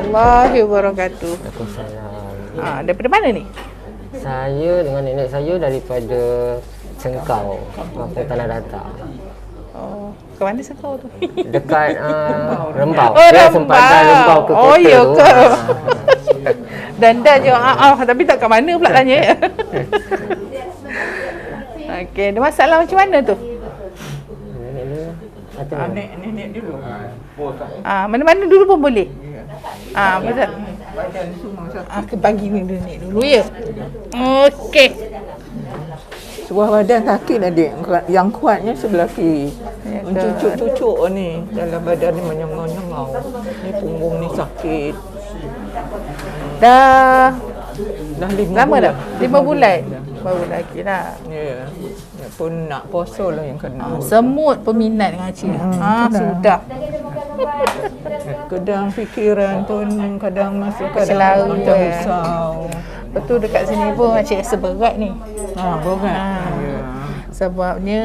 warahmatullahi wabarakatuh. Waalaikumsalam. Daripada mana ni? Saya dengan nenek saya daripada Cengkau, Kampung Tanah Datar. Oh, ke mana Sekau tu? Dekat Rembau. Oh, Dia Rembau. sempatan Rembau ke kota Oh, ya tu. ke? Dan je, tapi tak kat mana pula tanya. Okey, ada masalah macam mana tu? Nenek dulu. Atau Nenek dulu. Mana-mana dulu pun boleh. Betul. Badan semua sakit. Bagi nenek dulu ya. Okey. Sebuah badan sakit adik. Yang kuatnya sebelah kiri. Ya ke? Cucuk-cucuk ni dalam badan ni menyengau-nyengau. Ni punggung ni sakit. Dah 5 lama bulan. dah? 5 bulan? Baru lagi lah. Ya. Dia pun nak puasa lah yang kena. Semut peminat dengan cik. Sudah. Kadang fikiran pun kadang masuk kadang Selalu, macam risau. Betul dekat sini pun macam rasa berat ni. Berat. Ya. Sebabnya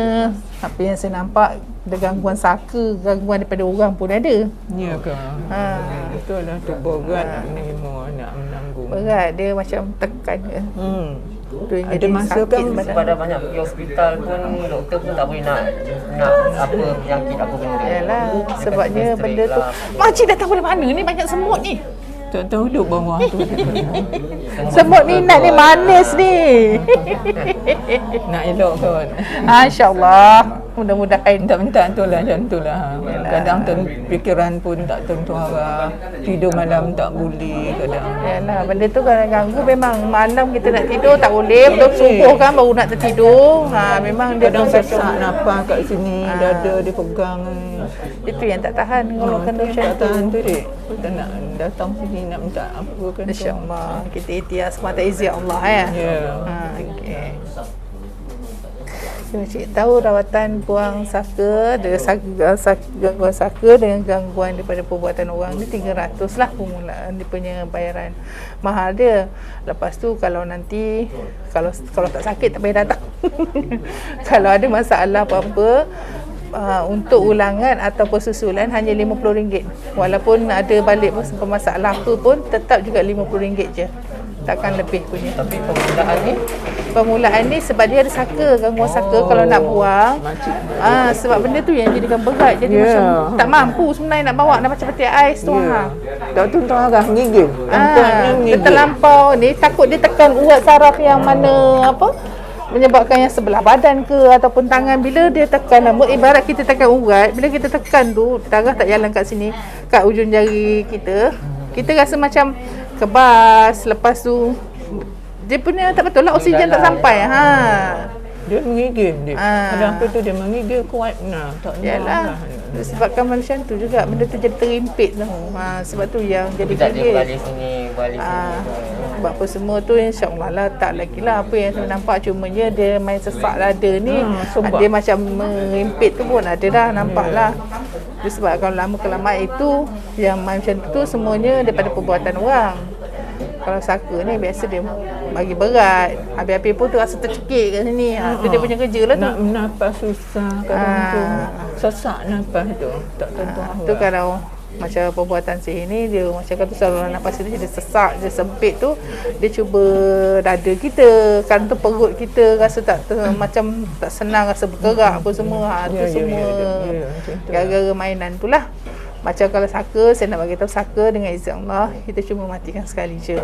apa yang saya nampak ada gangguan saka, gangguan daripada orang pun ada. Ya ke? Betul lah tu berat ni mau nak menanggung. Berat dia macam tekan ke. Dia Ada jadi masa sakit kan badan. pada banyak pergi hospital pun doktor pun tak boleh nak apa penyakit apa benda. Yalah, Dia sebabnya kata benda tu lah. makcik datang dari mana ni banyak semut ni. tak tahu duduk bawah tu. Semut minat ni manis ni. Nak elok kot. InsyaAllah. Mudah-mudahan. Minta tu lah macam tu lah. Kadang fikiran pun tak tentu arah. Tidur malam tak boleh kadang. Yalah, benda tu kalau ganggu memang malam kita nak tidur tak boleh. Betul subuh kan baru nak tertidur. Memang dia Kadang tu sesak nafas kat sini, dada dia pegang. itu yang tak tahan kalau kena macam tak tu. tahan tu dek. Kita nak datang sini nak minta apa kan tu. InsyaAllah kita ikhtiar semata izin Allah ya. Ya. Okey. Cik tahu rawatan buang saka, gangguan saka dengan gangguan daripada perbuatan orang ni 300 lah permulaan dia punya bayaran. Mahal dia. Lepas tu kalau nanti kalau tak sakit tak payah datang. Kalau ada masalah apa-apa untuk ulangan atau susulan hanya RM50. Walaupun ada balik masalah apa pun tetap juga RM50 je. Takkan lebih punya. Tapi Permulaan ni sebab dia ada saka, gangguan saka kalau nak buang. Sebab benda tu yang jadikan berat. Jadi macam tak mampu sebenarnya nak bawa, nak macam peti ais tu. Tak tentu arah gigil. Dia terlampau ni takut dia tekan urat saraf yang mana menyebabkan yang sebelah badan ke ataupun tangan. Bila dia tekan ibarat kita tekan urat, bila kita tekan tu darah tak jalan kat sini, kat ujung jari kita rasa macam kebas. Lepas tu dia punya tak betul lah, oksigen tak sampai. Dia menggigil dia. Ada apa tu dia menggigil kuat. Tak Yalah. Disebabkan macam tu juga benda tu jadi terimpit tu. Sebab tu yang jadi tak dia gigil. balik sini, balik sini. Sebab apa semua tu insya-Allah lah tak lagi lah apa yang saya nampak, cumanya dia main sesak dada ni. Dia macam mengimpit tu pun ada dah nampak lah. Dia sebab kalau lama kelamaan itu yang main macam tu semuanya daripada perbuatan orang. Kalau saka ni biasa dia bagi berat. Habis-habis pun tu rasa tercekik kat sini. Itu dia punya kerja lah tu. Nak nafas susah kadang tu. Sesak nafas tu. Tak tentu arah. Tu kalau macam perbuatan sihir ni dia macam kata saluran nafas kita dia sesak, dia sempit tu, dia cuba dada kita, kan tu perut kita rasa macam tak senang, rasa bergerak apa semua. Tu semua gara-gara mainan tu lah. Macam kalau saka, saya nak bagi tahu saka dengan izin Allah kita cuma matikan sekali je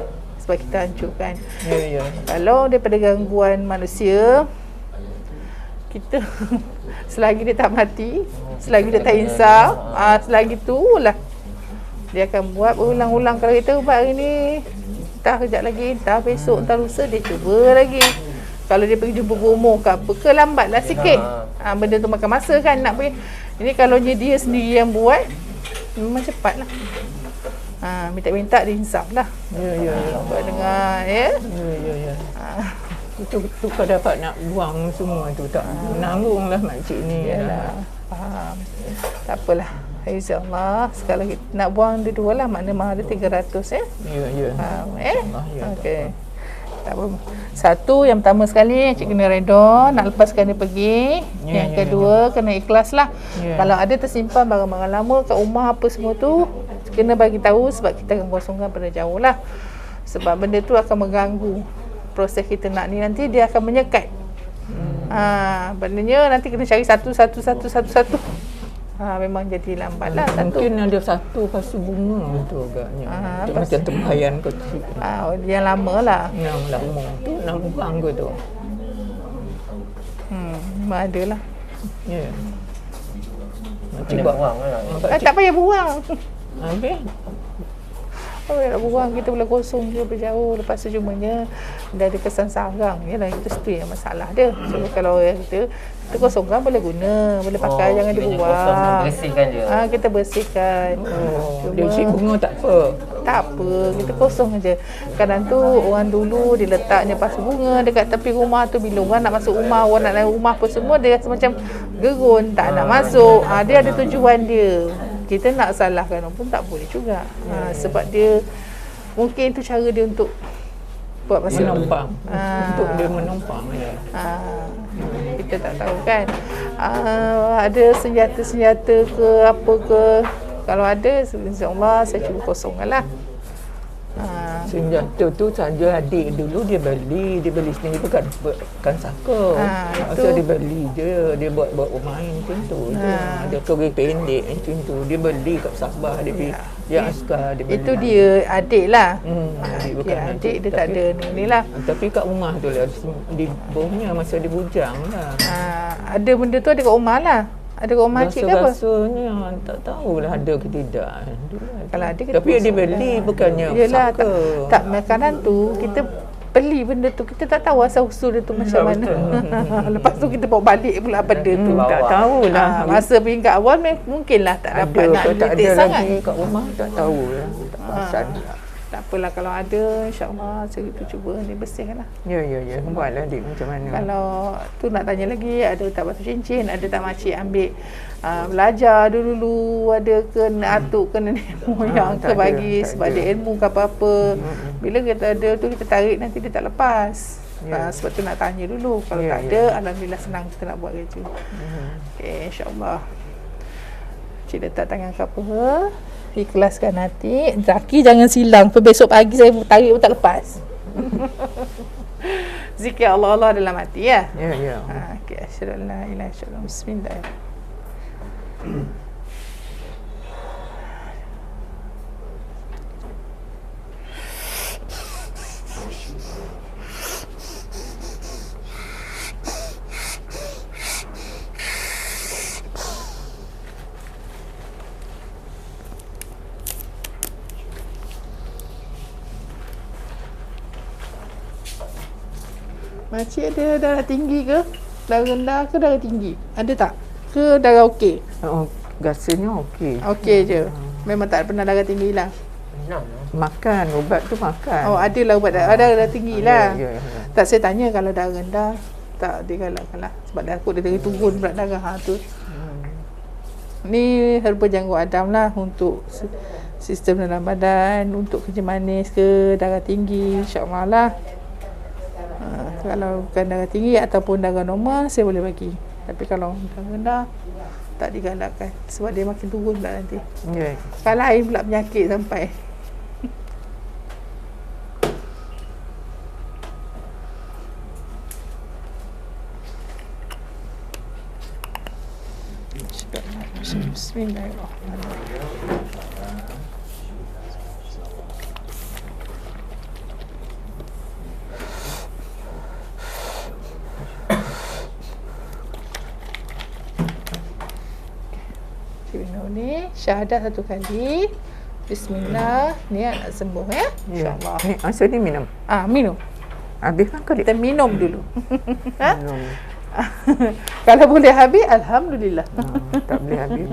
sebab kita hancurkan. Kalau daripada gangguan manusia, kita selagi dia tak mati, selagi dia tak insaf, selagi tu lah dia akan buat berulang-ulang. Kalau kita ubat hari ni, entah kejap lagi, entah besok, entah lusa, dia cuba lagi. Kalau dia pergi jumpa bomoh ke apa ke, lambatlah sikit. Benda tu makan masa kan nak pergi. Ini kalau dia sendiri yang buat, memang cepat lah. Minta-minta dia insaf lah. Buat dengar ya. Itu kau dapat nak buang semua tu tak menanggung lah makcik ni. Yalah, faham. Tak apalah. InsyaAllah sekali kita nak buang dia dua lah, makna mahal dia 300 Ya. Faham okey. Tak apa. Satu, yang pertama sekali cik kena redha nak lepaskan dia pergi. Yang kedua kena ikhlas lah. Kalau ada tersimpan barang-barang lama kat rumah apa semua tu, kena bagi tahu sebab kita akan kosongkan pada jauh lah. Sebab benda tu akan mengganggu proses kita nak ni, nanti dia akan menyekat. Maknanya nanti kena cari satu. Memang jadi lambat lah satu. Mungkin ada satu pasu bunga tu agaknya. Dia macam tempayan kecil. Yang lama lah. Yang lama tu nak buang ke tu. Memang ada lah. Ya. Kena buang lah. Tak payah buang. Habis Nak buang, kita boleh kosong je berjauh. Lepas tu cumanya dia ada kesan sarang. Yalah, itu yang masalah dia. So kalau kita kosongkan boleh guna, boleh pakai, jangan dibuang. Kosong, bersihkan je. Kita bersihkan. dia isi bunga tak apa. Tak apa, kita kosong aja. Kadang tu orang dulu dia letaknya pasu bunga dekat tepi rumah tu, bila orang nak masuk rumah, orang nak naik rumah apa semua, dia rasa macam gerun, tak nak masuk. Dia ada tujuan dia. Kita nak salahkan orang pun tak boleh juga. Sebab dia mungkin itu cara dia untuk buat masa Menumpang. Untuk dia menumpang je. Kita tak tahu kan. Ada senjata-senjata ke apa ke. Kalau ada, insya-Allah saya cuba kosongkan lah. Senjata tu saja adik dulu dia beli sendiri, bukan saka. Itu. Dia beli je, dia buat main macam tu je. Dia kori pendek macam tu. Dia beli kat Sabah, dia askar, dia beli. Itu dia adik lah. Adik bukan Adik dia tak ada ni lah. Tapi kat rumah tu lah, di bawahnya masa dia bujang lah. Ada benda tu ada kat rumah lah. Ada kat rumah cik ke apa? Rasanya tak tahulah ada ke tidak. Kalau ada kita tapi dia beli bukannya yelah, saka. tak makanan tu kita beli benda tu, kita tak tahu asal usul dia tu macam mana. Lepas tu kita bawa balik pula benda tu. Tak tahulah. Masa peringkat awal mungkinlah tak dapat nak tak detail ada sangat. lagi kat rumah tak tahulah. Tak perasan. Tak apalah, kalau ada insya-Allah saya cuba ni bersihkan lah. Ya. Buatlah dik macam mana. Kalau tu nak tanya lagi, ada tak batu cincin, ada tak makcik ambil belajar dulu, ada ke atuk ke nenek moyang ke bagi sebab dia ilmu ke apa-apa. Bila kita ada tu kita tarik, nanti dia tak lepas. Sebab tu nak tanya dulu. Kalau tak ada, alhamdulillah senang kita nak buat kerja. Okey, insya-Allah. Cik letak tangan ke apa? Ikhlaskan hati. Zaki jangan silang. Besok pagi saya tarik pun tak lepas. Zikir Allah dalam hati ya. Ya. Okey, asyhadu an la ilaha illallah. Bismillahirrahmanirrahim. Makcik ada darah tinggi ke? Darah rendah ke darah tinggi? Ada tak? Ke darah okey? Rasanya okey. Okey je. Memang tak pernah darah tinggi lah. Makan, ubat tu makan. Adalah ubat darah tinggi lah. Ya. Tak, saya tanya kalau darah rendah, tak digalakkan lah. Sebab dah aku dia turun berat darah tu. Ni herba janggut Adam lah untuk sistem dalam badan, untuk kerja manis ke, darah tinggi, insya-Allah lah. Kalau bukan darah tinggi ataupun darah normal, saya boleh bagi. Tapi kalau darah rendah, tak digalakkan. Sebab dia makin turun pula nanti. Ya. Kalau lain pula penyakit sampai. Bismillahirrahmanirrahim. Minum ni syahadat satu kali. Bismillah, niat nak sembuh ya. InsyaAllah. Ni asal ni minum. Minum. Habis kan kau Kita minum dulu. minum. Kalau boleh habis, alhamdulillah. Tak boleh habis.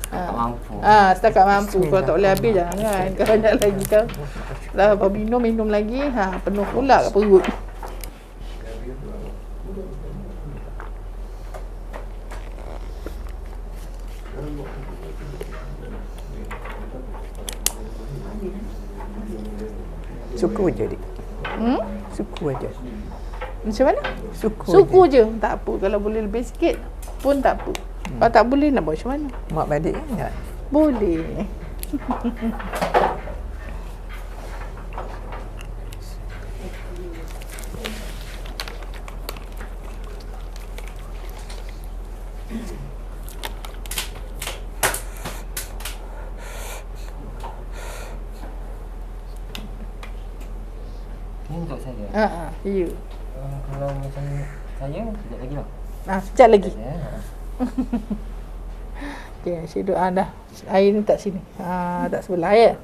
Tak mampu. Setakat mampu. Kalau tak boleh habis jangan. Kalau banyak lagi kan. Lah minum lagi, penuh pula kat perut. Suku je dik. Suku aja. Macam mana? Suku je. Tak apa. Kalau boleh lebih sikit pun tak apa. Kalau tak boleh nak buat macam mana? Mak badik kan tak? Boleh. Ini untuk saya. You. Kalau macam saya, sekejap lagi lah. Sekejap lagi. Ya. Okey, Syed doa dah. Air ni tak sini. Tak sebelah ya.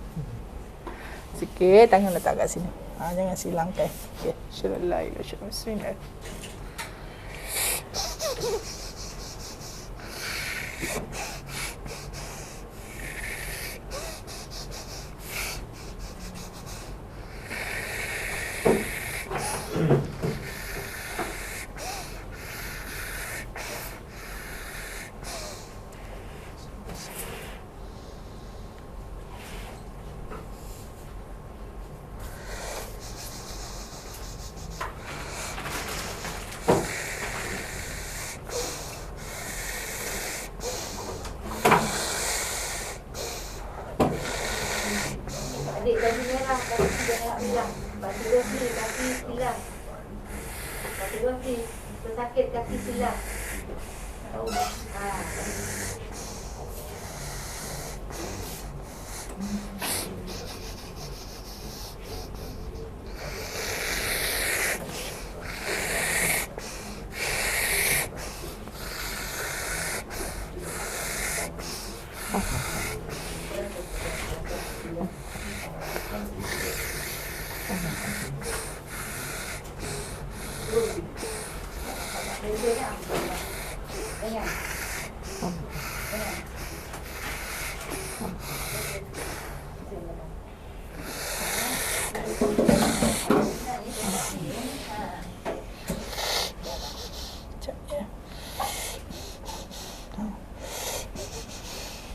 Sikit tangan letak kat sini. Jangan silangkan. Okey, syallah ila syallah. Bismillah. Adik baju merah, kaki jangan bilang. Batu roti, kaki silang. Batu roti, pesakit kaki silang. Tahu?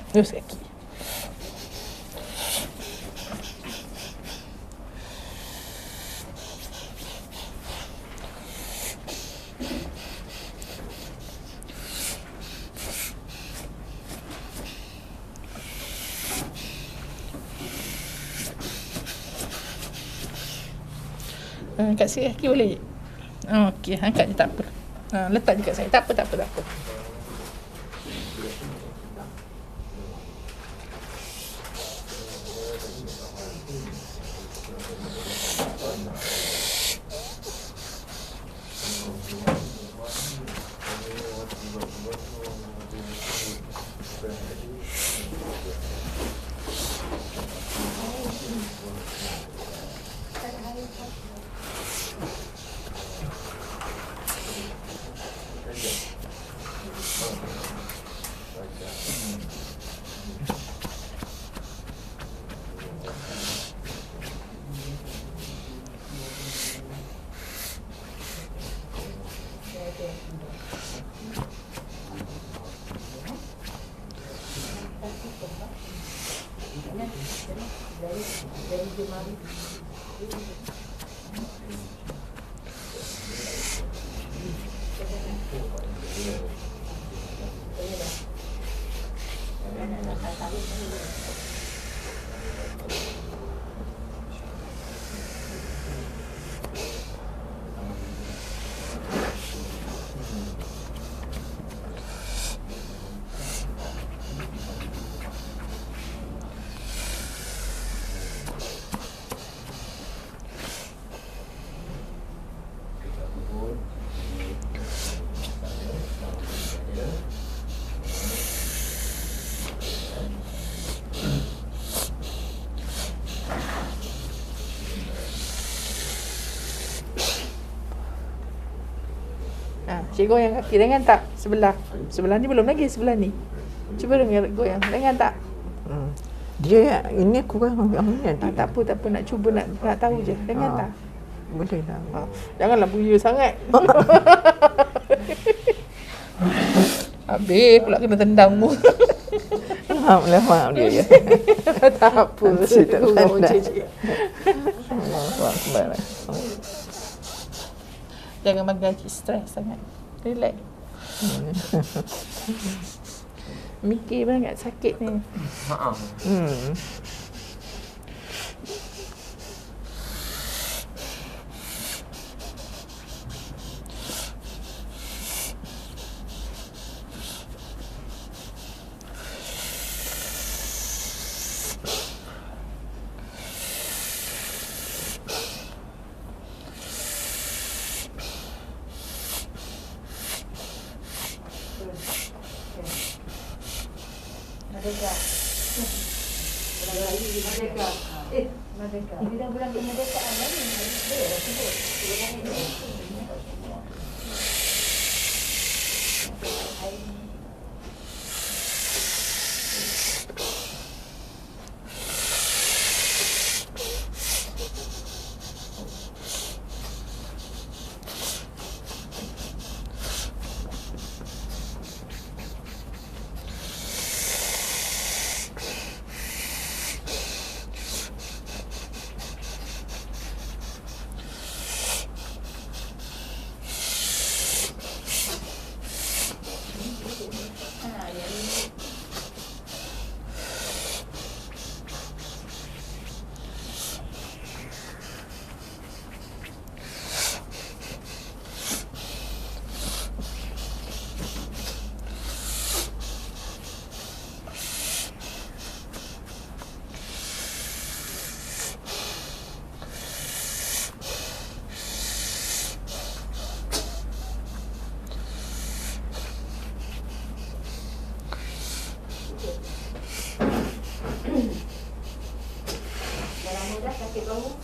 Terus kaki. Kat sini kaki boleh? Okey, angkat je tak apa. Letak je kat saya. Tak apa. Cik goyang kaki dengan tak? Sebelah ni belum lagi, sebelah ni. Cuba dengar goyang dengan tak? Dia ini kurang yang mana dia? Tak apa, nak cuba nak tahu je. Dengan tak? Boleh lah. Janganlah bunyi sangat. Habis pula kena tendang mu. Maaf dia ya. Tak apa. Kurang cik. Jangan bagi cik stres sangat. Relax. Mikir banget sakit ni. Ha. Merdeka. Merdeka. Merdeka. Ini dah bulan kemerdekaan dah ni. Dia sebut. Sakit bahu.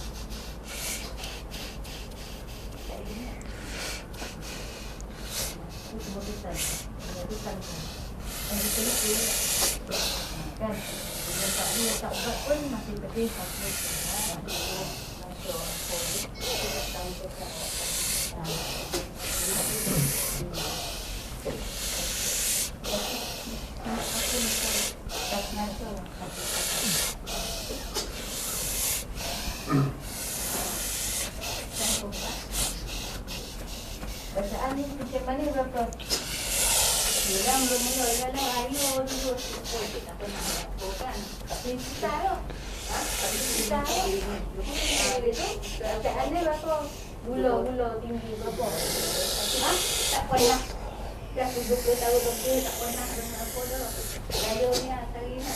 Kan, dia tak ubat pun masih pedih. Bacaan ni macam mana berapa? Bilang mula-mula dalam ayo dulu. Tak pernah kan? Tapi kita lah. Tapi kita lah. Bacaan ni berapa? Gula tinggi berapa? Tak pernah. Dah 70 tahun lebih tak pernah dengan apa dah. Gaya ni hari ni.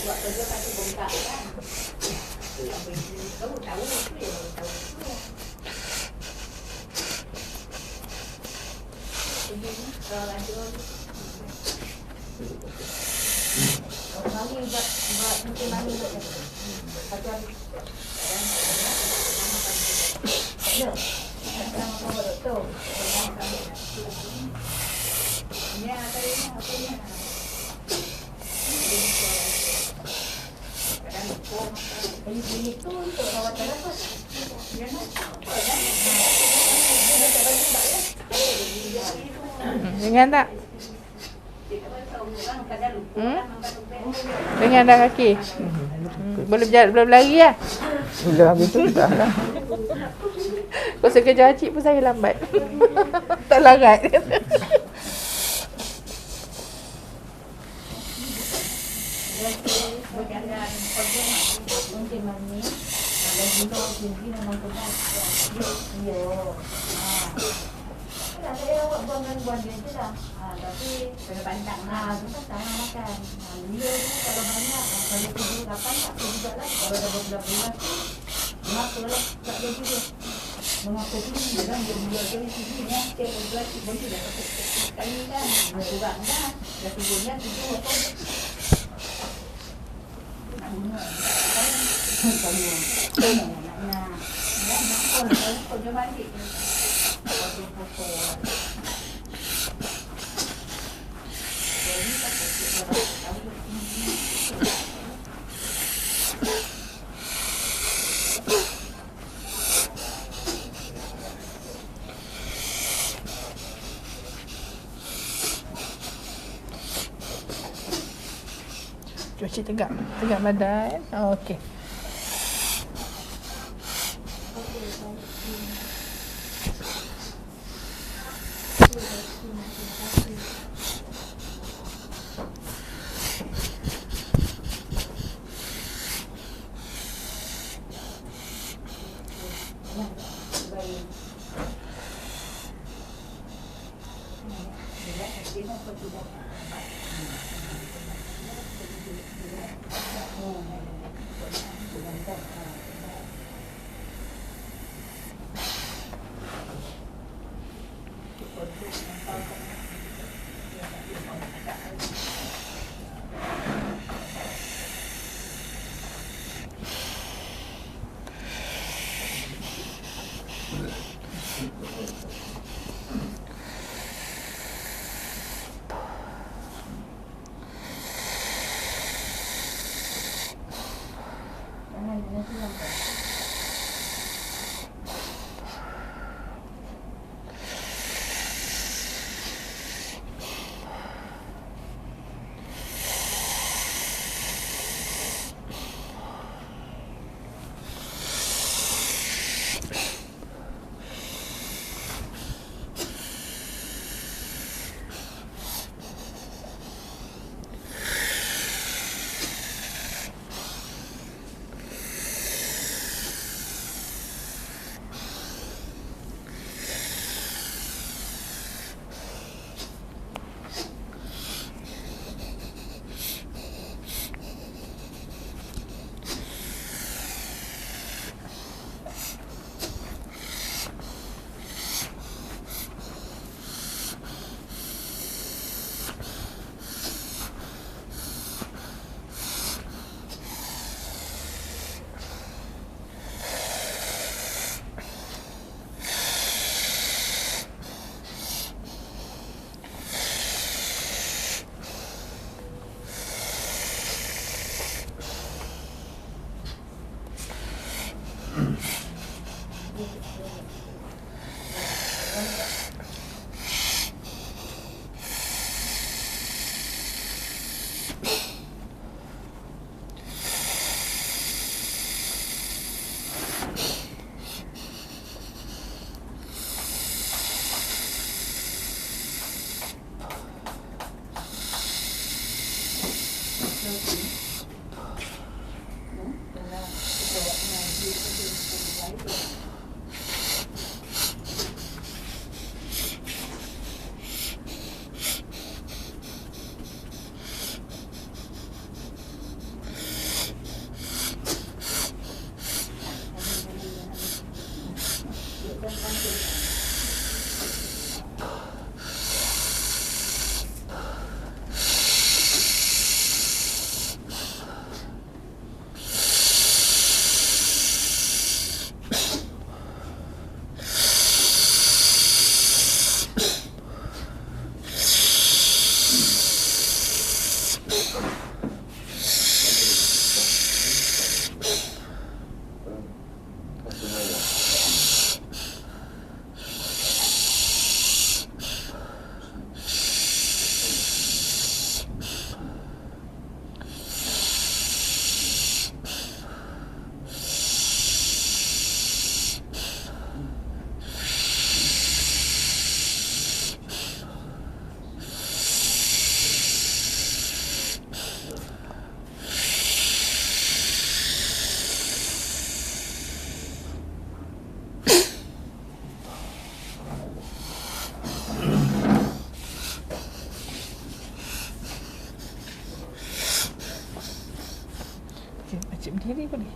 Buat kerja pasti bongkak kan? Tahu tu ya. Mari buat mungkin mari buat pasal ya sama kamu doktor ni apa ni ini tu untuk rawatan apa Ringan tak? Ringan dah kaki? Boleh berlari lah? Bila habis tu dah lah. Kuasa kerja Acik pun saya lambat. Tak larat. Saya awak buang dia je lah. Tapi kena pantang lah. Itu kan tak nak makan. Dia tu kalau banyak, kalau 7-8 tak apa juga lah. Kalau dah berbulan-bulan tu, mengapa lah tak ada juga. Mengapa tu dia kan dia buat dari sini ni. Dia berbulan tu pun tidak sekali kan. Kurang dah. Dah sebulan 7 apa. Nak bunuh. Nak dia balik. Cuci tegak badan. Okey. Cik berdiri boleh?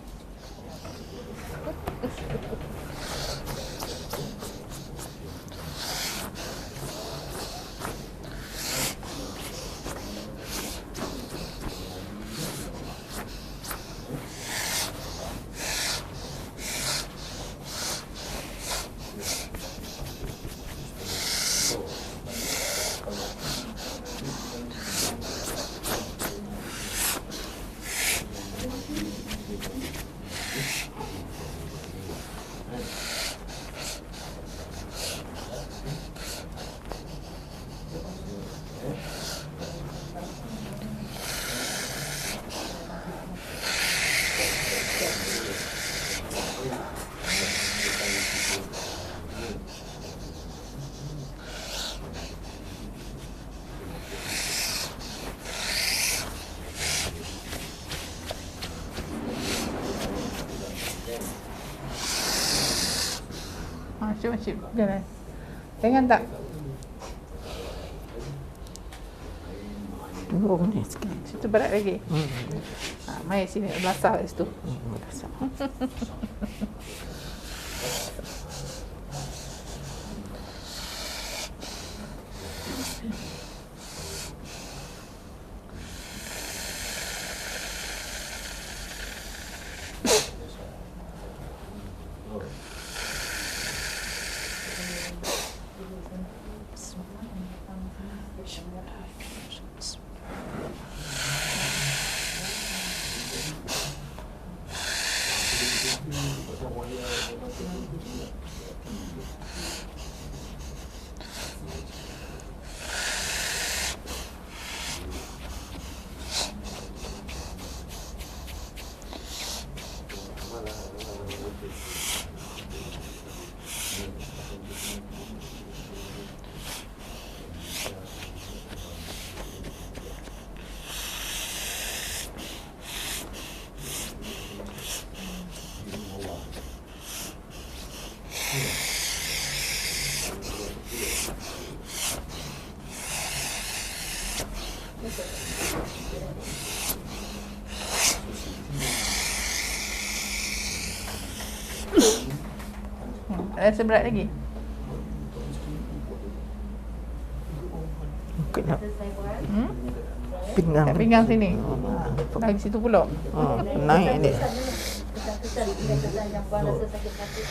Cik, jalan. Jangan tak? Turun ni sikit. Situ berat lagi. Mai sini belasah kat situ. Rasa berat lagi? Kena pinggang. Kat pinggang sini. Lagi situ pula. Naik ni. Kesan-kesan yang buat rasa sakit-sakit.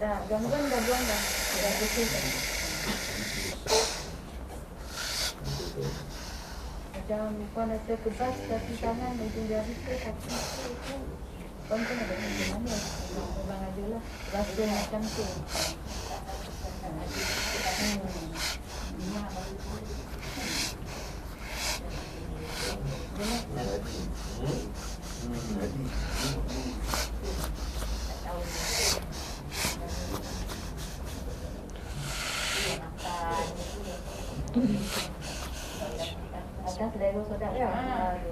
Dah, gangguan dah buang dah. Dah bersih dah. Macam puan rasa kebas kaki tangan ujung jari ke kaki tu. Puan pun ada macam mana? Memang ada lah. Rasa macam tu. Atas selera sodak ya.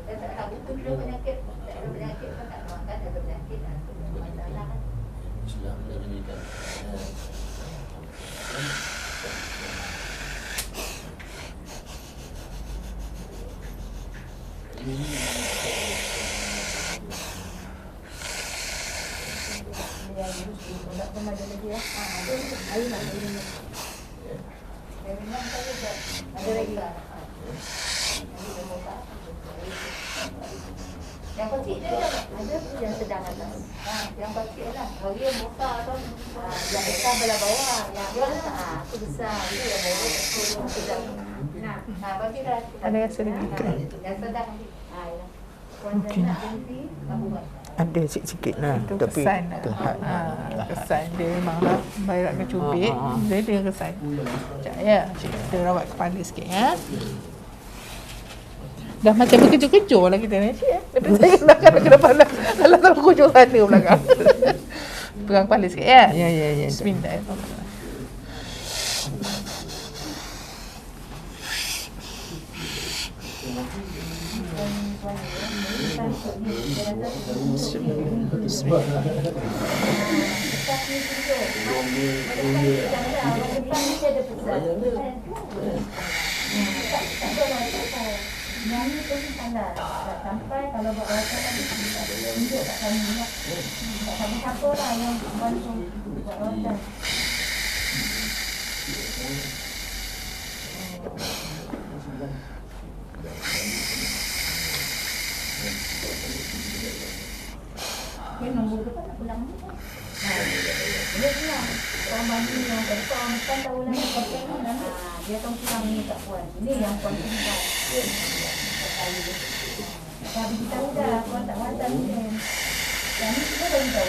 Tak betul dia penyakit. Tak ada penyakit pun tak makan, ada penyakit. Masalah kan. Ya, sodak pun ada lagi ya. Ada air nak minum. Ada lagi. Yang kecil dia ada yang sedang atas. Yang kecil lah. Kalau dia besar tu, yang besar belah bawah. Yang besar, tu besar. Itu yang bawah, tu sedang. Nah, bagi dah. Ada rasa lagi? Yang sedang. Kuasa nak berhenti, kamu buat. Ada sikit-sikit lah. Itu Tapi kesan lah. terhad. Kesan dia memang lah. Bayar ke cubit. Dia ada kesan. Sekejap ya. Kita rawat kepala sikit ya. Dah macam berkejur-kejur lah kita ni. Cik ya. Daripada saya belakang ke depan lah. Alah tak berkejur sana belakang. Pegang kepala sikit ya. Ya. Bismillah. Sampai kalau buat rasa tunjuk kat kami lah. Tak siapa-siapa lah yang bantu buat rasa. Dia nombor tu tak pulang. Dia pulang. Orang bagi yang besar bukan tahu lah yang pakai ni. Dia akan pulang ni kat puan. Ini yang puan tinggal. Dah beritahu dah, puan tak hantar ni. Yang ni kita dah beritahu.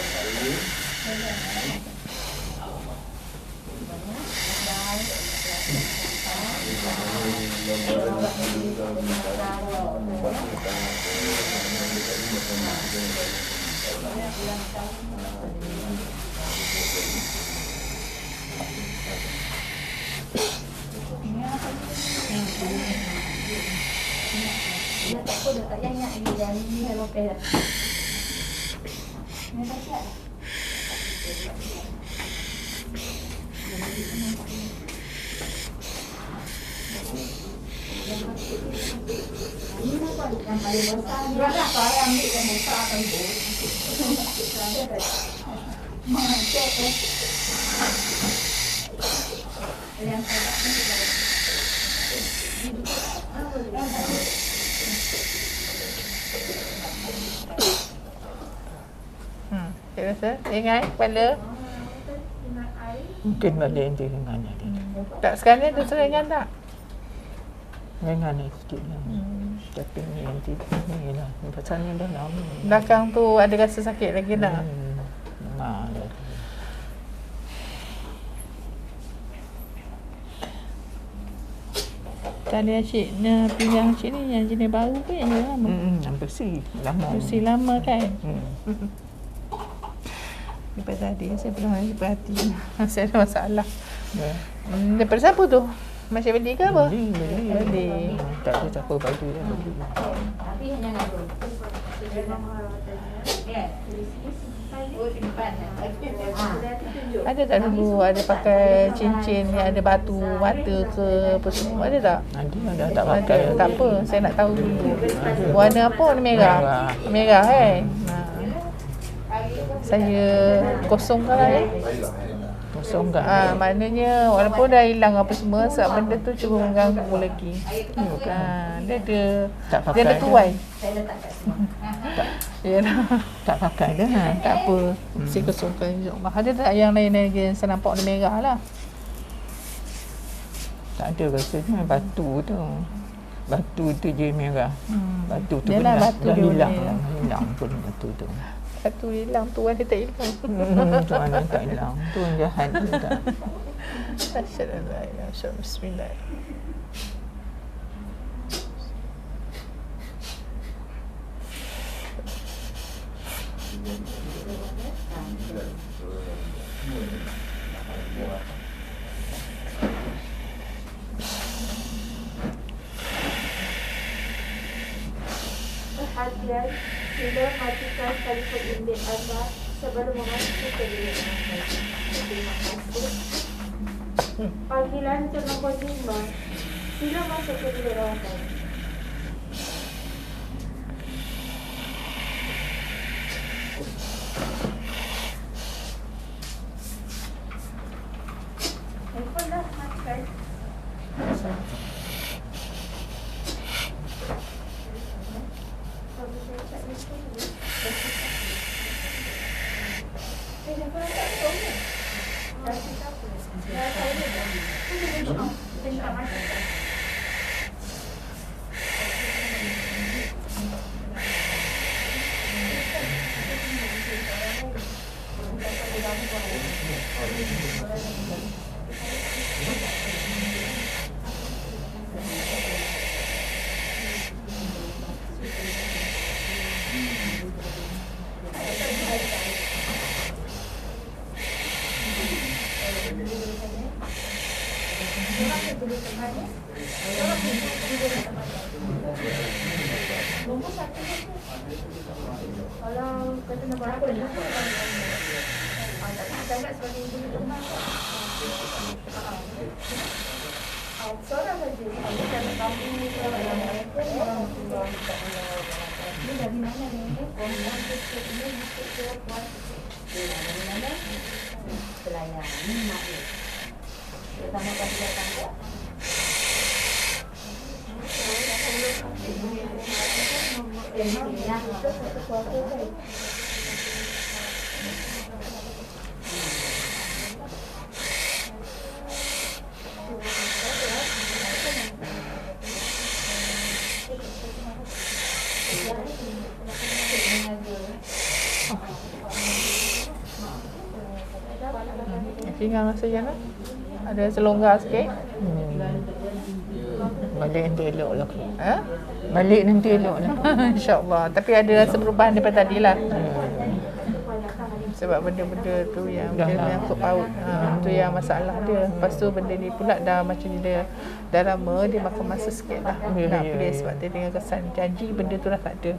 Dia tak apa, dia tak nyanyi lagi. Yang ni memang okey dah. Yang paling besar ni lah saya ambil yang besar kan bu. Macet yang Cik rasa ringan kepala. Mungkin balik nanti ringan je. Tak sekarang ni tu ringan tak? Ringan ni sikit lah. Tapi ni nanti ni lah. Pasal ni dah lama. Belakang tu ada rasa sakit lagi tak? Nah, Tali asyik pinggang asyik ni yang jenis baru ke yang lama? yang bersih. Lama. Mesti lama kan? Hmm. Daripada tadi saya belum lagi perhati. Saya ada masalah. Ya. Daripada siapa tu? Masih beli ke apa? Beli. Beli. Tak ada siapa baju dia beli. tapi hanya ngadu. Ya. Oh, simpan. Ada tak dulu ada pakai cincin yang ada batu mata ke apa semua? Ada tak? Nanti dah tak pakai. Ada. Tak apa, saya nak tahu dulu. Warna apa? Warna merah. Merah kan? Saya kosongkan lah ya. Kosong kan? Maknanya walaupun dah hilang apa semua, sebab benda tu cuba mengganggu lagi. Dia ada Tak dia ada pakai tuai. Saya letak kat sini. Ya dah. Tak pakai dah. Tak apa. Saya kosongkan insya-Allah. Ada tak yang lain lagi yang saya nampak warna merah lah? Tak ada rasanya batu tu. Batu tu je merah. Batu tu Yalah, benar. batu Dah dia hilang. warna merah. Hilang pun batu tu. Satu hilang, tu warna tak hilang. Tu mana tak hilang. Tu yang jahat tu tak. Asyhadu bismillah. Perhatian, sila matikan telefon bimbit anda sebelum memasuki ke bilik anda. Terima kasih. Panggilan untuk nombor 5. Sila masuk ke bilik rawatan. Telefon dah matikan. Kalau kata nombor apa ni? Tapi kita anggap sebagai ibu rumah. Seorang saja. Kalau kamu ini dari mana ni? Dari mana? Pelayan. Ini mak dia. Pertama kali datang ke? Pinggang rasa macam mana? Ada selonggar sikit. Balik nanti elok lah. Ha? Balik nanti elok lah. InsyaAllah. Tapi ada rasa perubahan daripada tadi lah. Sebab benda-benda tu yang Dah dia lah. menyangkut paut, tu yang masalah dia. Lepas tu benda ni pula dah macam dia dah lama, dia makan masa sikit lah nak pilih sebab dia dengan kesan janji benda tu dah tak ada.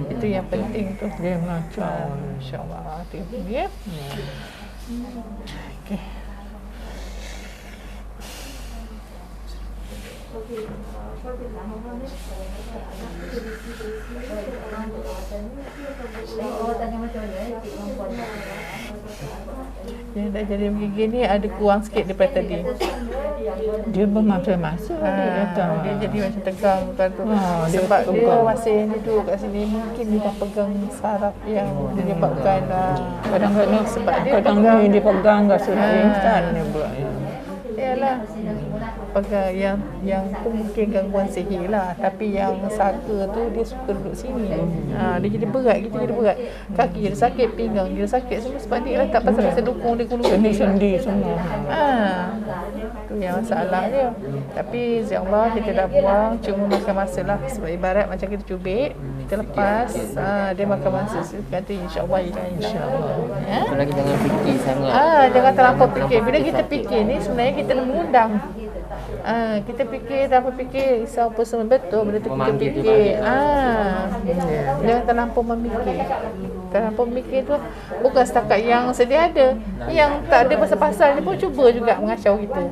Itu yang penting tu. Dia mengacau. InsyaAllah. Terima kasih ya. Okey. okey. Kalau kita nak makan ni, anak tu Orang tanya macam mana, cik perempuan Dia dah jadi gigi ni ada kurang sikit daripada tadi. Dia bermasa-masa dia datang. Dia jadi macam tegang kan tu. Dia Sebab dia pegang. masih duduk kat sini, mungkin dia dah pegang saraf yang menyebabkan Kadang-kadang sebab dia kadang pegang. ni dia pegang rasa nak instan dia buat. Yalah, pegang yang tu mungkin gangguan sihir lah. Tapi yang saka tu dia suka duduk sini. Dia jadi berat, kita jadi berat. Kaki jadi sakit, pinggang jadi sakit semua sebab dia letak pasal rasa dukung dia gulung. Sendi-sendi semua. Tu yang masalah dia. Tapi insya-Allah kita dah buang, cuma makan masa lah. Sebab ibarat macam kita cubit, kita lepas, dia makan masa. Kata insya-Allah hilang. InsyaAllah. Apalagi jangan fikir sangat. Jangan terlampau fikir. Bila kita fikir ni sebenarnya kita mengundang. Kita fikir, tanpa fikir risau apa semua betul. Bila tu kita Memanggil dia fikir. balik. Jangan terlampau memikir. Terlampau memikir tu bukan setakat yang sedia ada. Yang tak ada pasal-pasal ni pun cuba juga mengacau kita.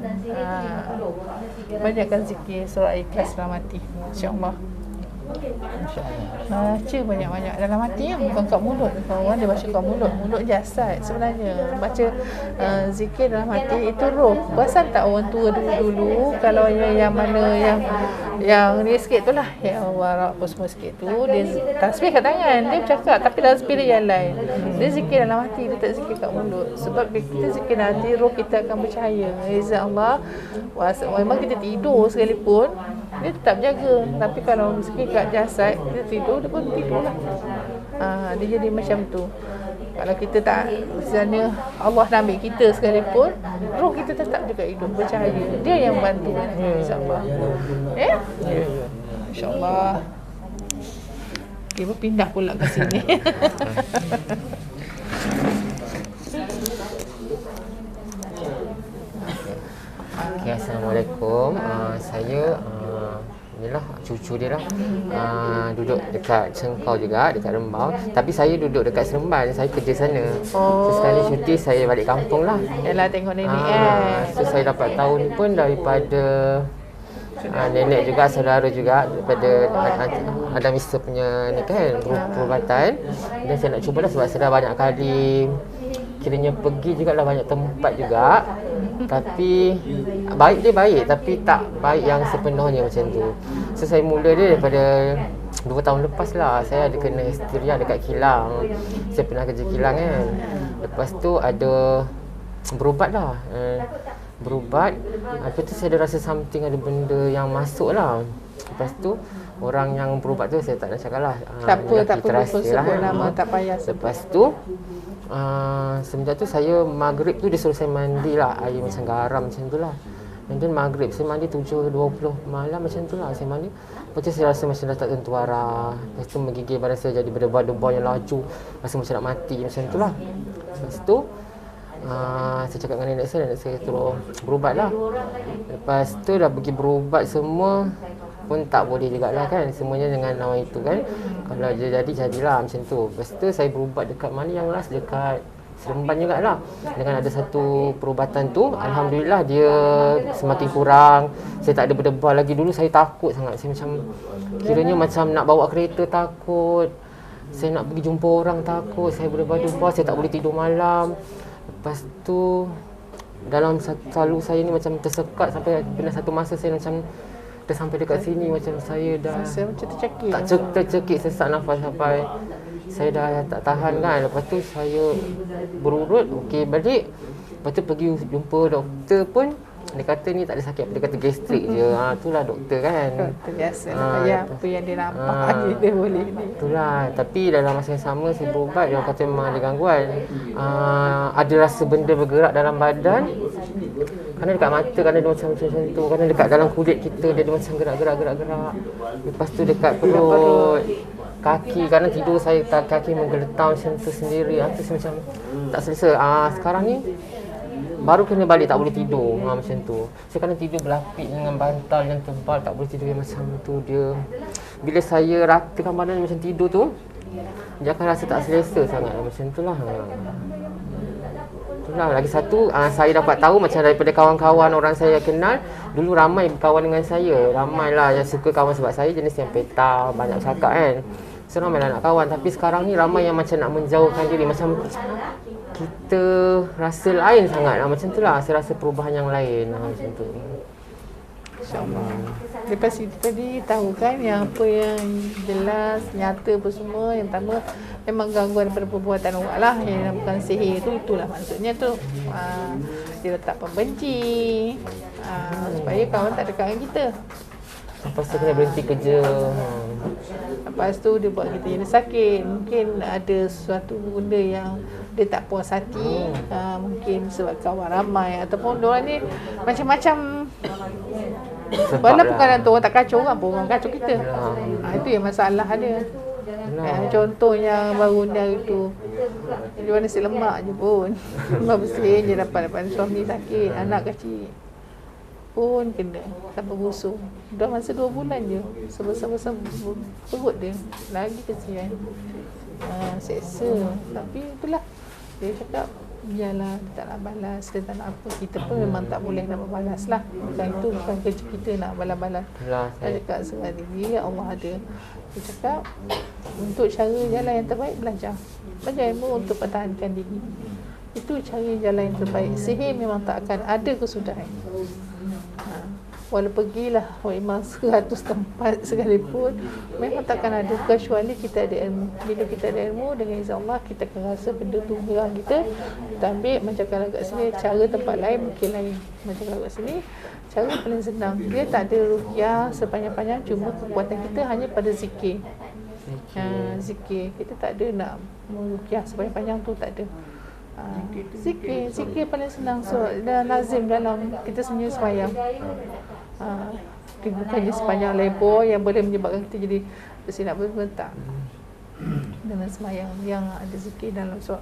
Banyakkan zikir surah Ikhlas dalam hati. InsyaAllah. Baca banyak-banyak dalam hati ya, bukan kat mulut. Kalau orang dia baca kat mulut, mulut jasad sebenarnya. Baca zikir dalam hati itu roh. Perasan tak orang tua dulu-dulu kalau yang mana yang ni sikit tu lah, yang warak apa semua sikit tu, dia tasbih kat tangan, dia bercakap tapi dalam spirit yang lain. Dia zikir dalam hati, dia tak zikir kat mulut. Sebab bila kita zikir dalam hati, roh kita akan bercahaya. Izz Allah, memang kita tidur sekalipun dia tetap jaga. Tapi kalau zikir kat jasad, kita tidur, dia pun tidur lah. Dia jadi macam tu. Kalau kita tak, misalnya Allah nak ambil kita sekalipun, roh kita tetap juga hidup, bercahaya. Dia yang bantu kan, insyaAllah. Ya. InsyaAllah. Okay, berpindah pula ke sini. Okay, Assalamualaikum. Saya inilah cucu dia lah. Duduk dekat Cengkau juga, dekat Rembau. Tapi saya duduk dekat Seremban, saya kerja sana. So, sekali cuti saya balik kampung lah. Yalah, tengok nenek So saya dapat tahu ni pun daripada nenek juga, saudara juga, daripada ada Mr. punya ni kan, perubatan. Dan saya nak cubalah sebab saya dah banyak kali kiranya pergi juga lah banyak tempat juga. Tapi baik dia baik, tapi tak baik yang sepenuhnya macam tu. So saya mula dia daripada 2 tahun lepas lah. Saya ada kena histeria dekat kilang. Saya pernah kerja kilang kan. Lepas tu ada berubat lah. Berubat, apa tu saya ada rasa something, ada benda yang masuk lah. Lepas tu orang yang berubat tu saya tak nak cakap lah. Tak perlu sebut nama, tak payah sebut. Lepas tu semenjak tu saya maghrib tu dia suruh saya mandi lah, air macam garam macam tu lah. And then maghrib saya mandi 7.20 malam macam tu lah saya mandi. Lepas tu saya rasa macam dah tak tentu arah. Lepas tu menggigil badan saya jadi berdebar-debar yang laju. Rasa macam nak mati macam tu lah. Lepas tu saya cakap dengan nenek saya terus berubat lah. Lepas tu dah pergi berubat semua pun tak boleh jugalah kan, semuanya dengan nama itu kan. Kalau dia jadilah macam tu. Lepas tu saya berubat dekat mana yang last, dekat Seremban jugalah. Dengan ada satu perubatan tu, alhamdulillah dia semakin kurang. Saya tak ada berdebar lagi. Dulu saya takut sangat, saya macam kiranya macam nak bawa kereta takut, saya nak pergi jumpa orang takut, saya berdebar-debar, saya tak boleh tidur malam. Lepas tu dalam selalu saya ni macam tersekat sampai pernah satu masa saya macam dah sampai dekat sini macam saya dah Rasa macam tercekik. tercekik sesak nafas sampai saya dah tak tahan kan. Lepas tu saya berurut okey balik. Lepas tu pergi jumpa doktor pun dia kata ni tak ada sakit apa, dia kata gastrik je. Itulah doktor kan. Doktor biasa apa yang dia nampak dia boleh ni. Itulah, tapi dalam masa yang sama saya berubat, dia kata memang ada gangguan. Ada rasa benda bergerak dalam badan. Kerana dekat mata, kerana dia macam tu. Kerana dekat dalam kulit kita dia macam gerak-gerak. Lepas tu dekat perut, kaki, kerana tidur saya kaki menggeletar macam tu sendiri. Tu saya macam tak selesa. Sekarang ni baru kena balik tak boleh tidur macam tu. Saya kena tidur berlapik dengan bantal yang tebal, tak boleh tidur yang macam tu. Dia bila saya ratakan badan macam tidur tu, dia akan rasa tak selesa sangat macam tu lah. itulah. Lagi satu, saya dapat tahu macam daripada kawan-kawan orang saya kenal, dulu ramai berkawan dengan saya. Ramailah yang suka kawan sebab saya jenis yang peta, banyak cakap kan. So ramailah nak kawan. Tapi sekarang ni ramai yang macam nak menjauhkan diri. Macam kita rasa lain sangat lah. Macam tu lah, saya rasa perubahan yang lain lah, macam tu. InsyaAllah. Lepas itu tadi tahu kan yang apa yang jelas, nyata apa semua. Yang pertama memang gangguan daripada perbuatan awak lah. Yang dinamakan sihir tu, itulah maksudnya tu. Dia letak pembenci supaya kawan tak dekat dengan kita. Lepas tu kena berhenti kerja. Lepas tu dia buat kita jadi sakit. Mungkin ada sesuatu benda yang dia tak puas hati. Mungkin sebab kawan ramai ataupun diorang ni macam-macam. Walaupun kadang tu orang tak kacau orang pun orang kacau kita. Itu yang masalah dia. Contohnya baru ni hari tu, dia mana nasi lemak je pun. Bersin je dapat suami sakit, anak kecil pun kena sampai busuk. Dah masa 2 bulan je. Sebesar-besar perut dia. Lagi kesian. Seksa. Tapi itulah. Dia cakap, biarlah dia tak nak balas, dia tak nak apa. Kita pun memang tak boleh nak balas lah. Bukan itu, bukan kerja kita nak balas-balas. Dia cakap sekali, ya Allah ada. Dia cakap, untuk cara jalan yang terbaik, belajar. Belajar ilmu untuk pertahankan diri. Itu cara jalan yang terbaik. Sihir memang tak akan ada kesudahan. Walau pergilah memang 100 tempat sekalipun, memang takkan ada kecuali kita ada ilmu. Bila kita ada ilmu, dengan izin Allah kita akan rasa benda tu gerak kita. Kita ambil macam kalau kat sini, cara tempat lain mungkin lain. Macam kalau kat sini, cara paling senang. Dia tak ada ruqyah sepanjang-panjang, cuma kekuatan kita hanya pada zikir. Zikir. Kita tak ada nak ruqyah sepanjang-panjang tu, tak ada. Zikir paling senang. So, dan lazim dalam kita sebenarnya sembahyang. Bukannya sepanjang lebar yang boleh menyebabkan kita jadi bersinak berbentak. Dengan sembahyang yang ada zikir dalam surat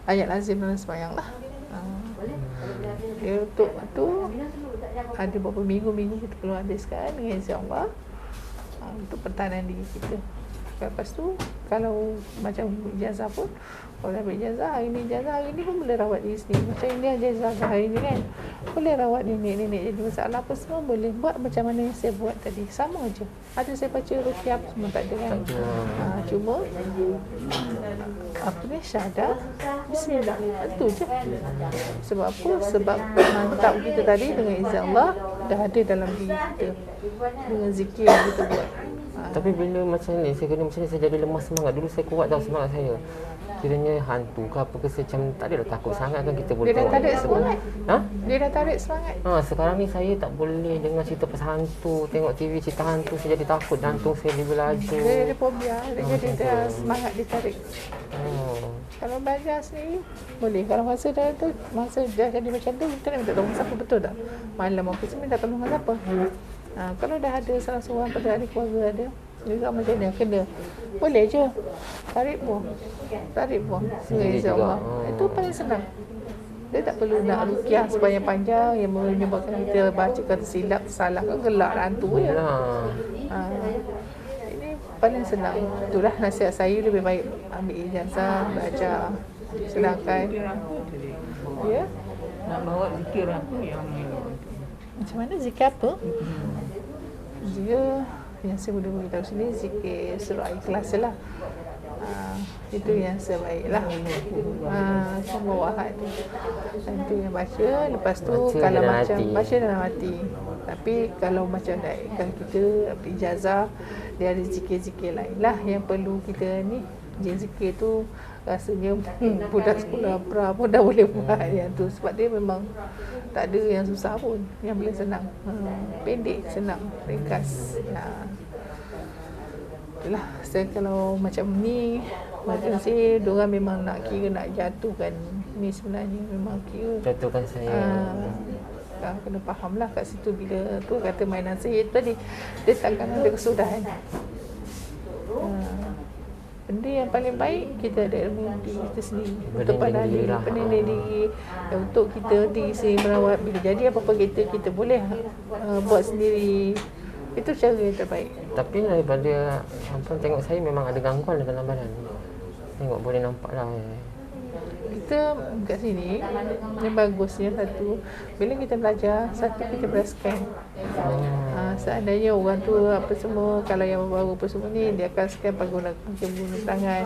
ayat lazim dalam sembahyang lah. Dia untuk tu ada beberapa minggu kita perlu habiskan dengan izin Allah untuk pertahanan diri kita. Lepas tu kalau macam ijazah pun, kalau ambil ijazah hari ni pun boleh rawat diri sendiri. Macam ini ijazah hari ni kan, boleh rawat nenek jadi masalah apa semua boleh buat macam mana yang saya buat tadi, sama aja. Ada saya baca ruqyah semua tak ada kan. Cuma apa ni, syahadah bismillah, itu je. Sebab apa? Sebab mantap kita tadi dengan izin Allah dah ada dalam diri kita dengan zikir yang kita buat. Tapi bila macam ni, saya kena macam ni, saya jadi lemah semangat. Dulu saya kuat tau semangat saya. Kiranya hantu ke apa ke, macam tak adalah takut sangat kan kita boleh. Dia dah tarik semangat. Dia dah tarik semangat. Sekarang ni saya tak boleh dengar cerita pasal hantu, tengok TV cerita hantu, saya jadi takut, jantung saya dia berlaju. Dia ada fobia, dia jadi dah semangat ditarik. Kalau belajar sendiri boleh. Kalau masa dah jadi macam tu, kita nak minta tolong siapa, betul tak? Malam apa semua minta tolong siapa? Kalau dah ada salah seorang pada ahli keluarga ada juga macam ni, kena boleh je tarik buang dengan izin Allah. Itu paling senang. Dia tak perlu nak ruqyah sepanjang-panjang yang menyebabkan kita baca kata silap, salah kan, gelak hantu je. Ini paling senang. Itulah nasihat saya, lebih baik ambil ijazah, belajar, sedangkan ya nak bawa zikir apa yang macam mana zikir apa? Dia yang saya boleh beritahu sini zikir surah Ikhlas lah. Itu yang sebaik lah. Semua wahad tu. Itu yang baca. Lepas tu baca kalau macam hati. Baca dalam hati. Tapi kalau macam daikkan kita ijazah, dia ada zikir-zikir lain lah yang perlu kita ni. Zikir tu rasanya budak sekolah pra pun dah boleh buat yang tu. Sebab dia memang tak ada yang susah pun, yang boleh senang. Pendek, senang, ringkas. Itulah, saya kalau macam ni, macam saya, diorang memang nak kira nak jatuhkan ni sebenarnya, memang kira jatuhkan saya. Kena faham lah kat situ bila tu kata mainan sihir tadi, dia takkan ada kesudahan. Benda yang paling baik, kita ada ilmu diri kita sendiri untuk pandang diri, pendiri diri, untuk kita diri sendiri merawat. Bila jadi apa-apa kita boleh buat sendiri. Itu cara yang terbaik. Tapi daripada tengok saya memang ada gangguan dalam badan. Tengok boleh nampak lah. kita kat sini yang bagusnya satu, bila kita belajar, satu kita boleh scan. Seandainya orang tu apa semua, kalau yang baru apa semua ni, dia akan scan guna tangan,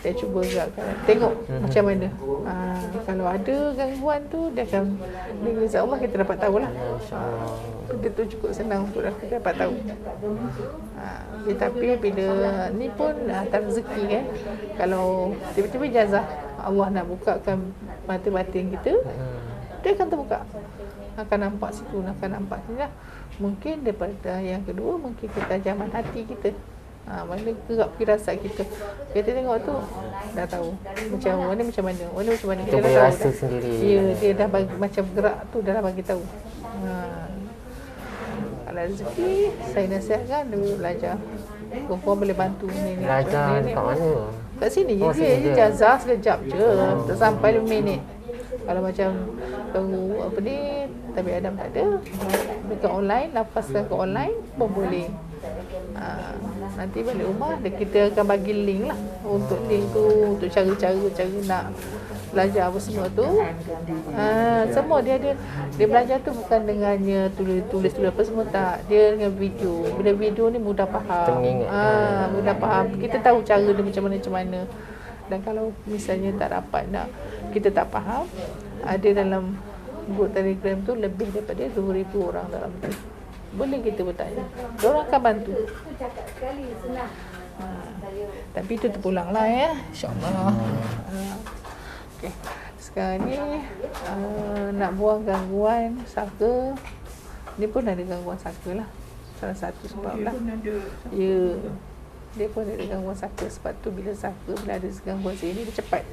dia cuba gerakkan, tengok macam mana. Kalau ada gangguan tu, dia akan, insya-Allah kita dapat tahulah. Dia tu cukup senang untuk kita dapat tahu. Tapi bila ni pun atas rezeki kan, kalau tiba-tiba ijazah Allah nak bukakan mata batin kita, dia akan terbuka, akan nampak situ, akan nampak sini lah. Mungkin daripada yang kedua, mungkin ketajaman hati kita, mana gerak firasat kita, kita tengok tu dah tahu macam mana macam mana kita dah tahu rasa dah. Sendiri. Ya, dia dah bagi, macam gerak tu dah bagi tahu. Kalau rezeki, saya nasihatkan dulu belajar. Perempuan boleh bantu ni. Belajar kat mana? Kat sini je, dia ijazah sekejap je, tak sampai 5 minit. Kalau macam baru apa ni, tapi Adam tak ada, dekat online, lapaskan ke online pun boleh. Nanti balik rumah kita akan bagi link lah, untuk link tu, untuk cara nak belajar apa semua tu. Semua dia belajar tu bukan dengannya tulis apa semua, tak. Dia dengan video. Bila video ni mudah faham. Mudah faham. Kita tahu cara dia macam mana. Dan kalau misalnya tak dapat nak, kita tak faham, ada dalam grup Telegram tu lebih daripada 2,000 orang dalam tu. Boleh kita bertanya. Diorang akan bantu. Tapi itu terpulang lah ya, insyaAllah. Okay. Sekarang ni nak buang gangguan saka. Ni pun ada gangguan saka lah, salah satu sebab lah. Ya, dia pun ada gangguan saka. Sebab tu bila ada gangguan sini, dia cepat.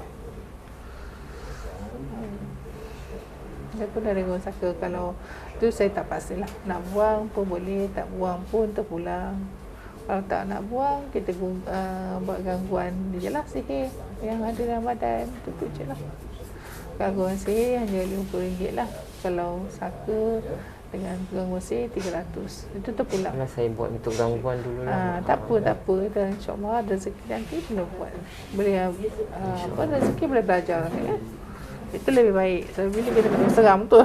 Dia pun ada gangguan saka. Kalau tu saya tak pastilah, nak buang pun boleh, tak buang pun terpulang. Kalau tak nak buang, kita buat gangguan je lah, sihir yang ada dalam badan, tu je lah. Gangguan sihir hanya RM50 lah. Kalau saka dengan gangguan sihir 300, itu terpulang. Kalau saya buat untuk gangguan dulu lah. Tak apa. Dan insyaAllah ada rezeki nanti boleh buat. Boleh rezeki boleh belajar kan. Itu lebih baik. So, bila kita kena seram tu.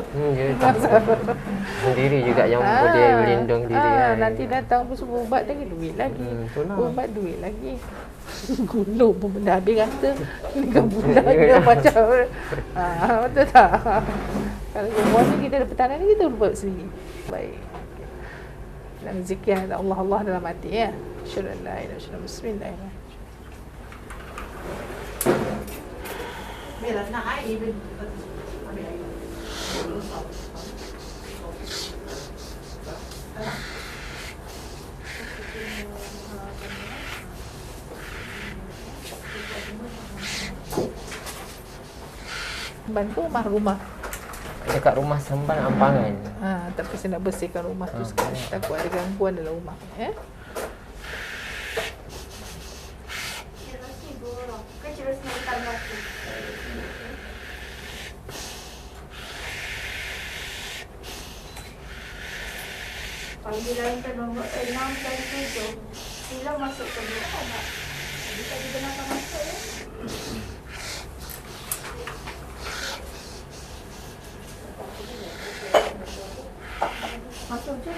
Sendiri juga yang boleh melindung diri kan. Nanti datang pun semua ubat lagi, duit lagi. Ubat duit lagi. Gulung pun benda habis rasa. Ni kan bulan dia macam. Betul tak? Kalau buat ni kita ada pertahanan ni, kita buat sendiri. Baik. Dan zikir Allah dalam hati ya. Asyhadu bismillahirrahmanirrahim. Bila nak air, ambil air. Bantu rumah. Dekat rumah Semban Ampangan. Tapi saya nak bersihkan rumah tu sekarang. Takut ada gangguan dalam rumah. Ya. Apabila kita nombor 6 dan 7, sila masuk ke berapa tak? Jadi tadi kenapa masuk ya? Masuk je.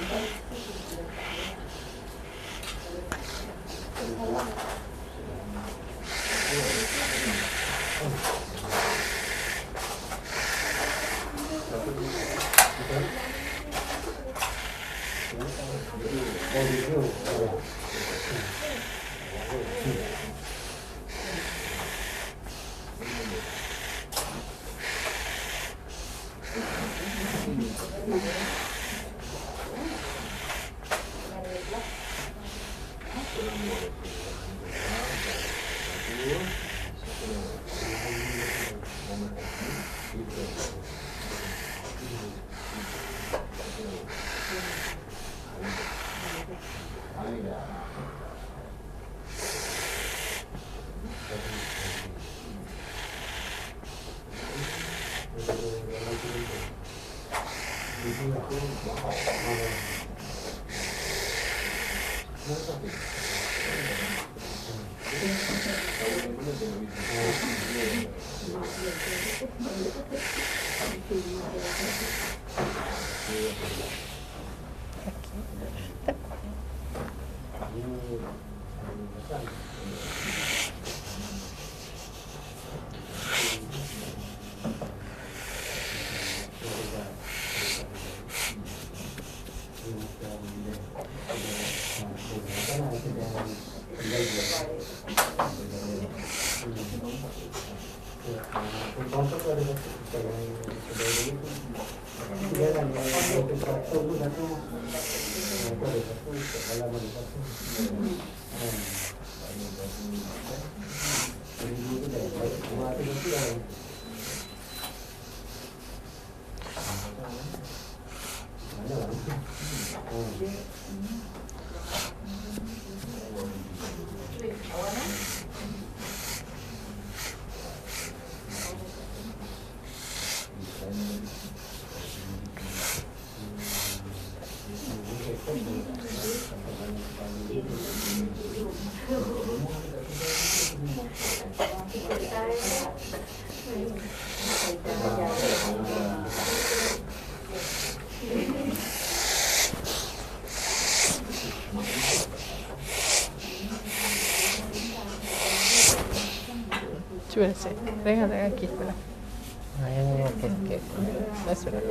Cuba saya. Tengok kaki sebelah. Yang ni okey sikit. Dah sudah.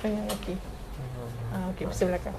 Tengok kaki. Okey, pasal belakang.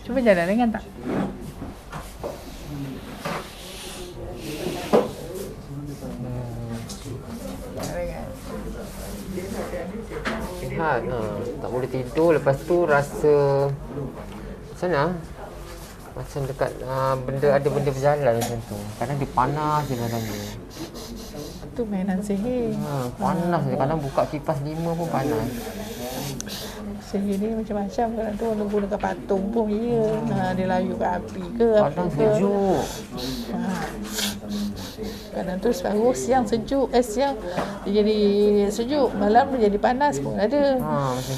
Cuba jalan dengan tak? Sihat, tak boleh tidur. Lepas tu rasa macam mana? Macam dekat benda, ada benda berjalan macam tu. Kadang dia panas je badan dia. Itu mainan sihir. Panas je. Kadang buka kipas 5 pun panas. Sihir ni macam-macam. Kadang tu orang gunakan patung pun dia. Dia layu ke api ke apa Kadang ke. sejuk. Kadang tu separuh siang sejuk. Siang dia jadi sejuk. Malam dia jadi panas pun ada. Macam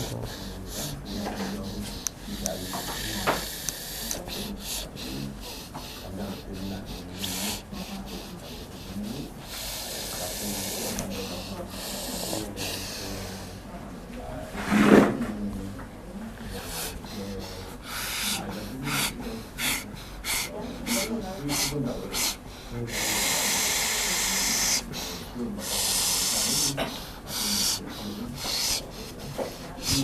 tu.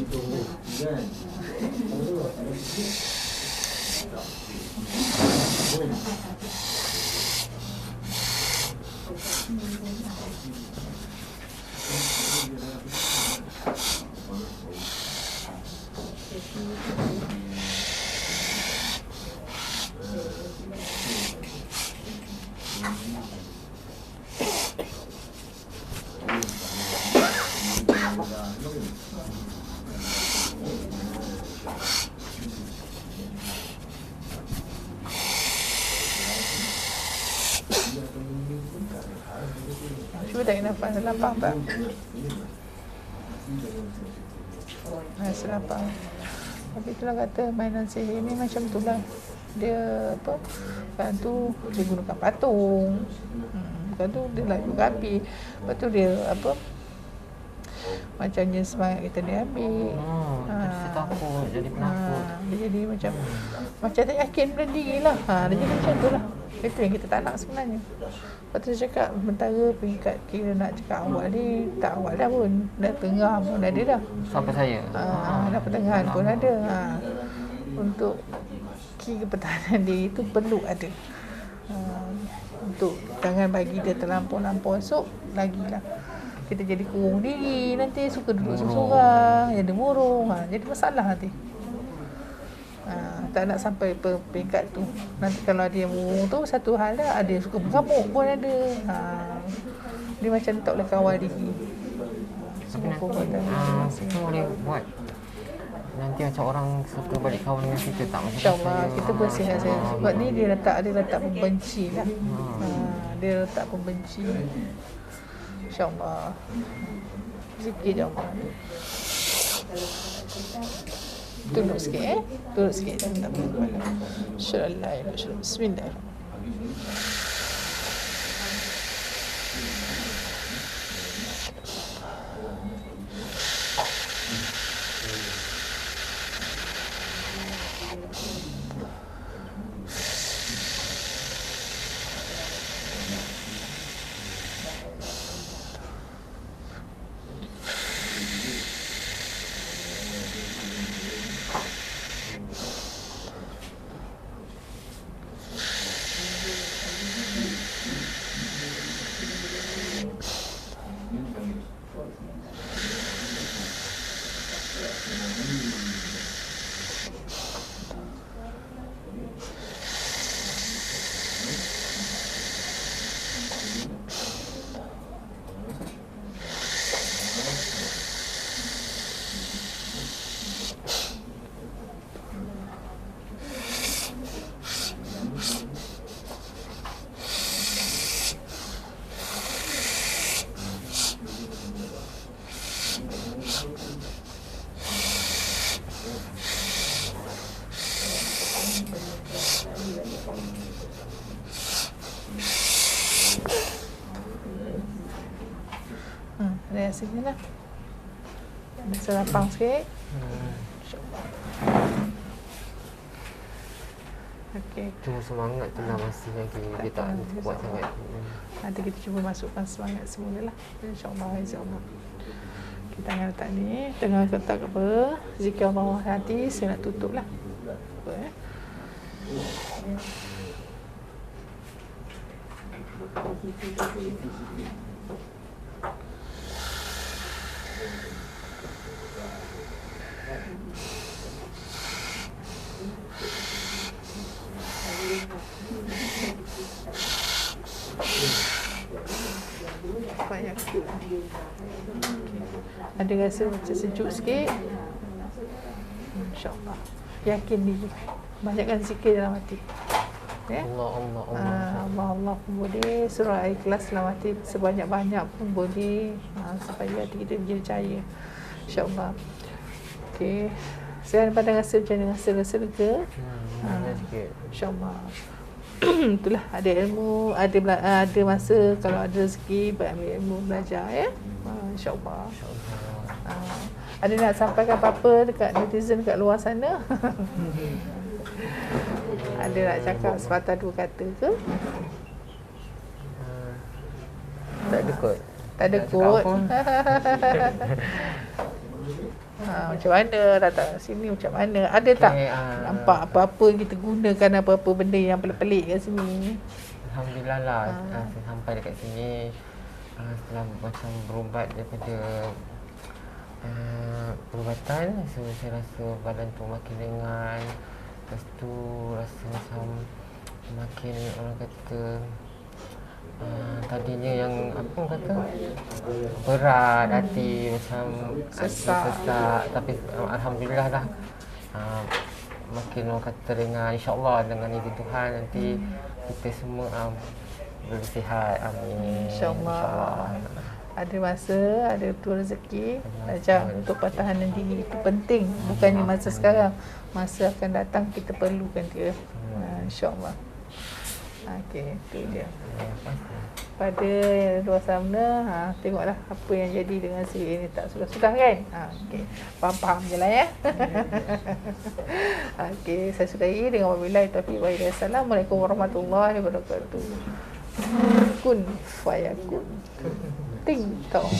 Cuba tarik nafas lapang tak? Rasa lapang. Tapi itulah kata mainan sihir ni macam tu lah. Dia apa? Kan tu dia gunakan patung. Kan tu dia layu api. Lepas tu dia apa? Macam jenis semangat kita dia ambil. Kita takut, jadi penakut. Dia jadi macam tak yakin pada diri lah. Dia jadi macam tu lah. Itu yang kita tak nak sebenarnya. Lepas tu saya cakap sementara peringkat kira nak cakap awal ni, tak awal dah pun. Dah tengah pun ada dah. Sampai saya. Dah pertengahan pun ada. Untuk kira pertahanan diri tu perlu ada. Untuk jangan bagi dia terlampau-lampau esok lagilah. Kita jadi kurung diri, nanti suka duduk seorang-seorang, jadi murung, jadi masalah nanti. Tak nak sampai peringkat tu. Nanti kalau dia murung tu satu hal dah, ada yang suka mengamuk pun ada. Dia macam tak boleh kawal diri. Semua perbuatan kita boleh buat. Nanti macam orang suka balik kawan dengan kita tak macam InsyaAllah kita bersihat saya. Sebab ni dia letak pembenci lah. Dia letak pembenci. InsyaAllah. Zikir je Allah. Tunduk sikit Tunduk sikit. Tak apa. InsyaAllah. Bismillahirrahmanirrahim. Dari sini lah. Rasa lapang sikit. Okey. Cuma semangat tu lah masih lagi dia tak kuat sangat. Nanti kita cuba masukkan semangat semula lah. InsyaAllah. Kita akan letak ni. Tengah letak apa? Zikir Allah nanti saya nak tutup lah. Apa fayakun. Ada rasa macam sejuk sikit. InsyaAllah. Yakin diri. Banyakkan zikir dalam hati. Ya? Allah boleh. Surah Al-Ikhlas dalam hati sebanyak-banyak pun boleh. Supaya hati kita menjadi cahaya. InsyaAllah. Okey. Saya pada rasa macam mana? Rasa lega? InsyaAllah. Itulah, ada ilmu, ada masa kalau ada rezeki ambil ilmu, belajar ya. InsyaAllah. Ada nak sampaikan apa-apa dekat netizen kat luar sana? Ada nak cakap sepatah dua kata ke? Tak ada kot. Tak ada kot. Macam mana datang sini, macam mana? Ada tak nampak apa-apa yang kita gunakan, apa-apa benda yang pelik-pelik kat sini? Alhamdulillah lah, saya sampai dekat sini setelah macam berubat daripada perubatan, so saya rasa badan tu makin ringan. Lepas tu rasa macam makin, orang kata tadinya yang apa orang kata berat hati, macam sesak, tapi alhamdulillah dah makin orang kata ringan. InsyaAllah dengan izin Tuhan nanti kita semua boleh sihat. Amin. InsyaAllah. Ada masa, ada tu rezeki. Belajar untuk pertahanan diri itu penting. Bukannya masa sekarang, masa akan datang kita perlukan dia. InsyaAllah. Okey, itu dia. Pada yang luar sana, tengoklah apa yang jadi dengan si ini, tak sudah-sudah kan? Okey, faham-faham je lah ya. Okey, saya sudahi dengan wabillahi taufiq wa hidayah. Assalamualaikum warahmatullahi wabarakatuh. Kun fayakun. Ting tong.